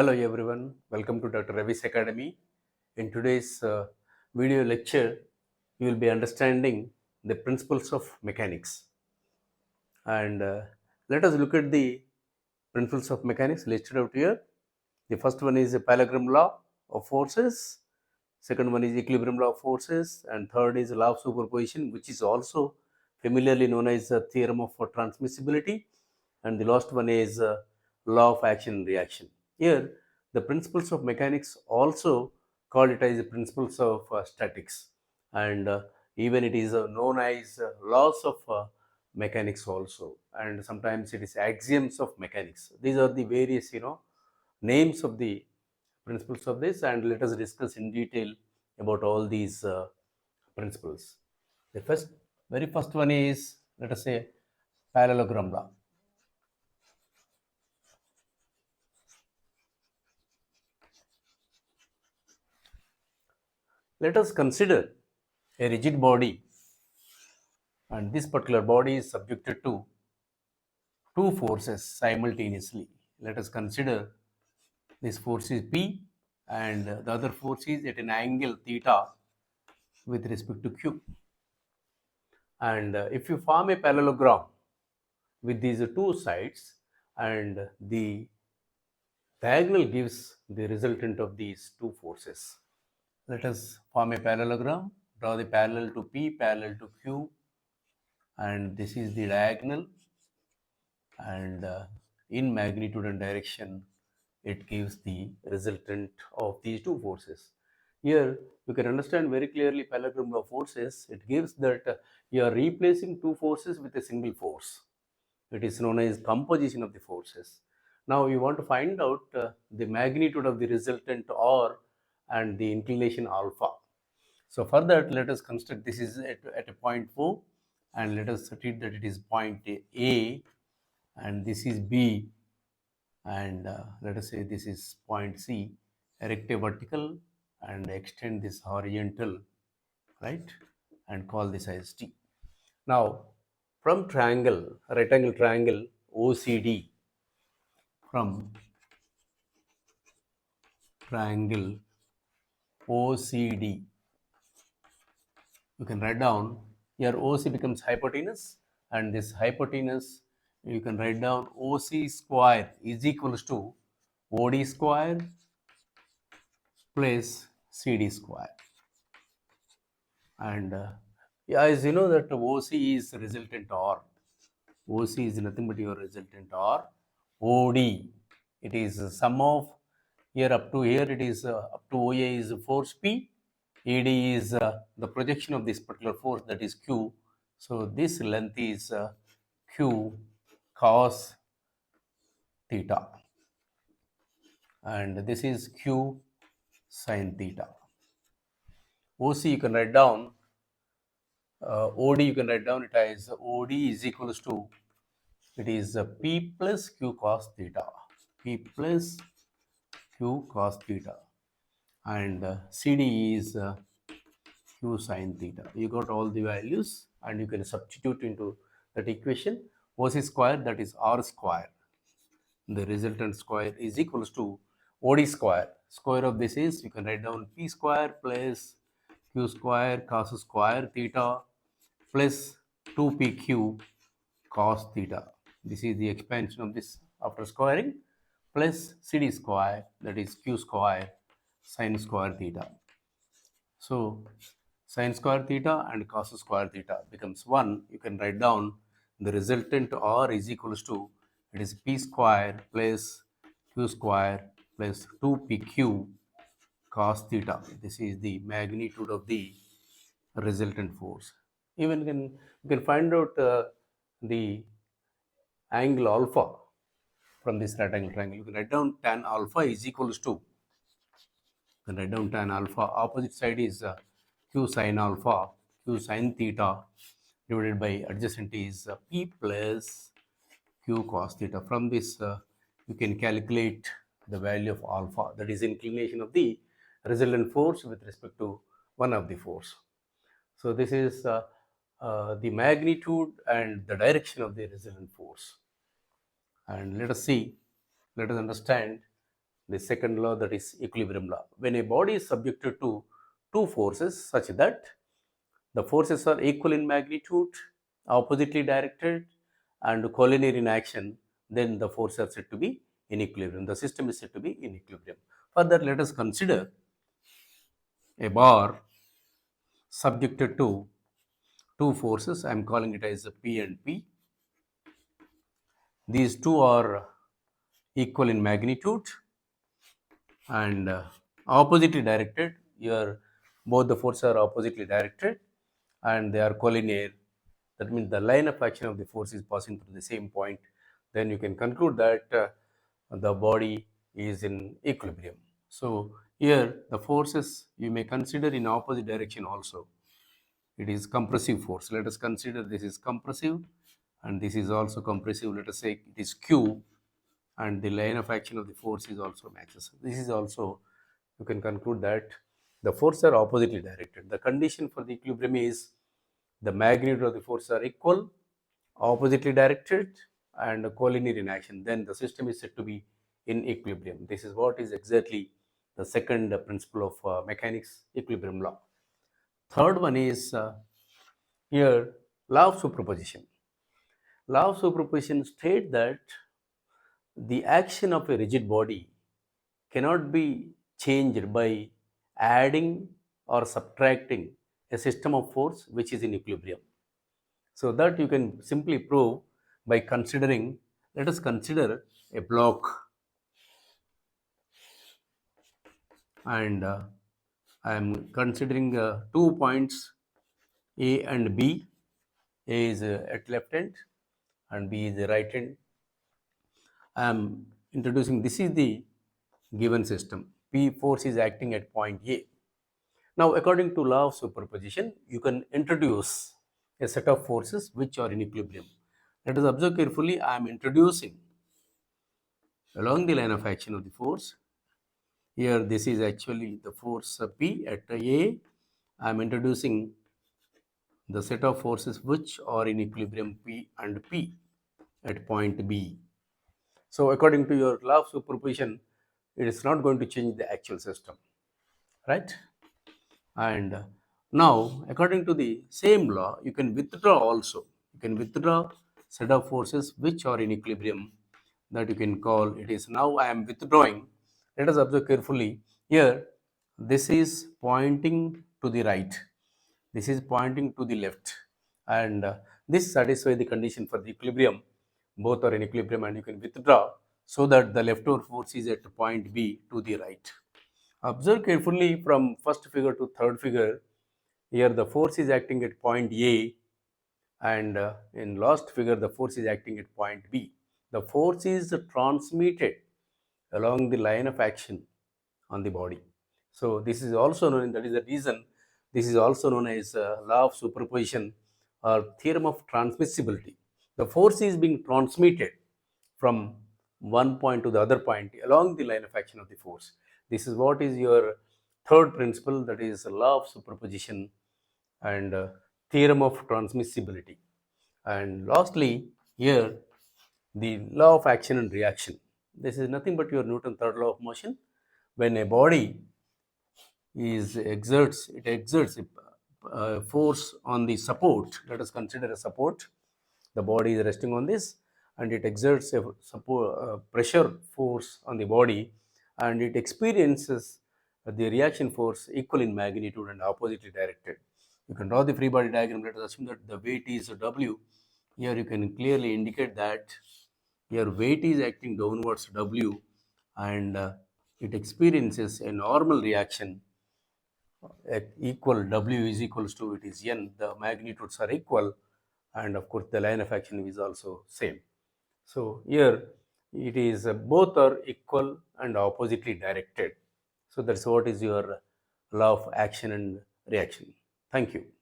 Hello everyone, welcome to Dr. Ravi's Academy. In today's video lecture, you will be understanding the principles of mechanics. And let us look at the principles of mechanics listed out here. The first one is the parallelogram law of forces, second one is equilibrium law of forces, and third is law of superposition, which is also familiarly known as the theorem of transmissibility, and the last one is law of action and reaction. Here the principles of mechanics also called it as the principles of statics, and even it is known as laws of mechanics also, and sometimes it is axioms of mechanics. These are the various names of the principles of this, and let us discuss in detail about all these principles. The very first one is, let us say, parallelogram law. Let us consider a rigid body, and this particular body is subjected to two forces simultaneously. Let us consider this force is P and the other force is at an angle theta with respect to Q. And if you form a parallelogram with these two sides, and the diagonal gives the resultant of these two forces. Let us form a parallelogram, draw the parallel to P, parallel to Q, and this is the diagonal, and in magnitude and direction it gives the resultant of these two forces. Here you can understand very clearly parallelogram of forces. It gives that you are replacing two forces with a single force. It is known as composition of the forces. Now you want to find out the magnitude of the resultant R and the inclination alpha. So for that, let us construct this is at a point O, and let us treat that it is point A, and this is B, and let us say this is point C. Erect a vertical and extend this horizontal, right, and call this as T. Now from triangle, rectangle triangle OCD, from triangle OCD, you can write down here OC becomes hypotenuse, and this hypotenuse you can write down OC square is equals to OD square plus CD square. And as you know that OC is resultant R. OC is nothing but your resultant R. OD, it is sum of here up to here, it is up to OA is force P. ED is the projection of this particular force, that is Q. So this length is Q cos theta, and this is Q sin theta. OC you can write down, OD you can write down it as OD is equals to, it is P plus Q cos theta, P plus Q cos theta, and CD is Q sin theta. You got all the values, and you can substitute into that equation. OC square, that is R square, the resultant square is equals to OD square. Square of this is, you can write down P square plus Q square cos square theta plus 2PQ cos theta. This is the expansion of this after squaring, plus CD square, that is Q square sin square theta. So sin square theta and cos square theta becomes 1. You can write down the resultant R is equals to, it is P square plus Q square plus 2PQ cos theta. This is the magnitude of the resultant force. Even you can find out the angle alpha from this rectangle triangle. You can write down tan alpha is equals to, you can write down tan alpha, opposite side is Q sin alpha, Q sin theta divided by adjacent is P plus Q cos theta. From this you can calculate the value of alpha, that is inclination of the resultant force with respect to one of the force. So this is the magnitude and the direction of the resultant force. And let us see, let us understand the second law, that is equilibrium law. When a body is subjected to two forces such that the forces are equal in magnitude, oppositely directed, and collinear in action, then the forces are said to be in equilibrium. The system is said to be in equilibrium. Further, let us consider a bar subjected to two forces. I am calling it as P and P. These two are equal in magnitude and oppositely directed. Here, both the forces are oppositely directed and they are collinear. That means the line of action of the force is passing through the same point. Then you can conclude that the body is in equilibrium. So here the forces you may consider in opposite direction also. It is compressive force. Let us consider this is compressive and this is also compressive. Let us say it is Q and the line of action of the force is also matches. This is also, you can conclude that the forces are oppositely directed. The condition for the equilibrium is the magnitude of the forces are equal, oppositely directed, and collinear in action. Then the system is said to be in equilibrium. This is what is exactly the second principle of mechanics, equilibrium law. Third one is here law of superposition. Law of superposition states that the action of a rigid body cannot be changed by adding or subtracting a system of force which is in equilibrium. So that you can simply prove by considering, let us consider a block and I am considering 2 points A and B. A is at left hand and B is the right hand. I am introducing, this is the given system. P force is acting at point A. Now, according to law of superposition, you can introduce a set of forces which are in equilibrium. Let us observe carefully. I am introducing along the line of action of the force. Here, this is actually the force P at A. I am introducing the set of forces which are in equilibrium P and P at point B. So, according to your law of superposition, it is not going to change the actual system, right? And now, according to the same law, you can withdraw also. You can withdraw set of forces which are in equilibrium, that you can call it is. Now I am withdrawing. Let us observe carefully. Here, this is pointing to the right. This is pointing to the left. And this satisfies the condition for the equilibrium. Both are in equilibrium and you can withdraw so that the leftover force is at point B to the right. Observe carefully from first figure to third figure. Here the force is acting at point A and in last figure the force is acting at point B. The force is transmitted along the line of action on the body. So this is also known, that is the reason this is also known as law of superposition or theorem of transmissibility. The force is being transmitted from one point to the other point along the line of action of the force. This is what is your third principle, that is law of superposition and theorem of transmissibility. And lastly, here the law of action and reaction. This is nothing but your Newton's third law of motion. When a body exerts a force on the support, let us consider a support. The body is resting on this and it exerts a pressure force on the body and it experiences the reaction force equal in magnitude and oppositely directed. You can draw the free body diagram. Let us assume that the weight is W. Here you can clearly indicate that your weight is acting downwards W and it experiences a normal reaction at equal. W is equals to, it is N, the magnitudes are equal and of course the line of action is also same. So here it is both are equal and oppositely directed. So that's what is your law of action and reaction. Thank you.